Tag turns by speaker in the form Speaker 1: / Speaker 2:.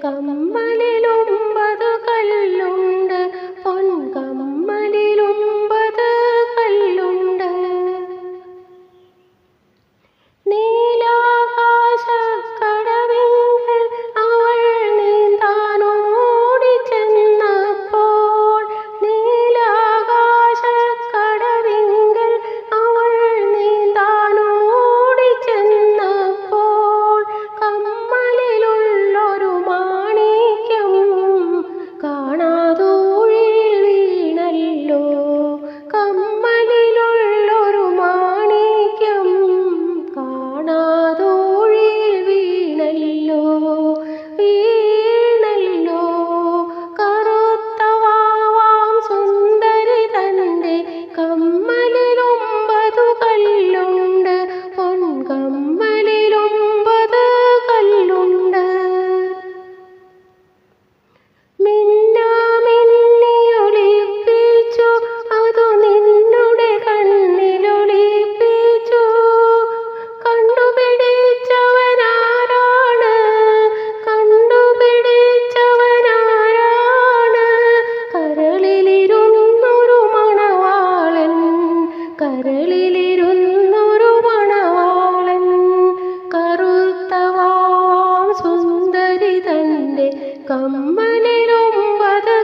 Speaker 1: കമ്മലിലൊമ്പത് കല്ലുണ്ട്, പൊൻകമ്മലിലൊമ്പത് കല്ലുണ്ട്. നീലാകാശക്കടവിങ്കൽ അവൾ നീന്താനോടി ചെന്നപ്പോൾ, നീലാകാശക്കടവിങ്കൽ അവൾ നീന്താനോടി ചെന്നപ്പോൾ, കമ്മലിലുള്ളൊരു മാണിക്യം കാണാതൂഴിൽ വീണല്ലോ. കമ്മലിലുള്ളൊരു മാണിക്യം കാണാതൂഴിൽ വീണല്ലോ, വീണല്ലോ. കറുത്ത വാവാം സുന്ദരി തന്റെ കമ്മലിലൊമ്പതു കല്ലുണ്ട്, പൊൻകമ്മലിലൊമ്പത് കല്ലുണ്ട്. മിന്നാമിന്നിയൊളിപ്പിച്ചു അതു നിന്നുടെ കണ്ണിലൊളിപ്പിച്ചു. കണ്ടുപിടിച്ചവനാരാണ്, കണ്ടുപിടിച്ചവനാരാണ്? കരളിലിരുന്നൊരു മണവാളൻ, കരളിലിരുന്നൊരു മണവാളൻ. കറുത്ത വാവാം സുന്ദരി തന്റെ കമ്മലിലൊമ്പത്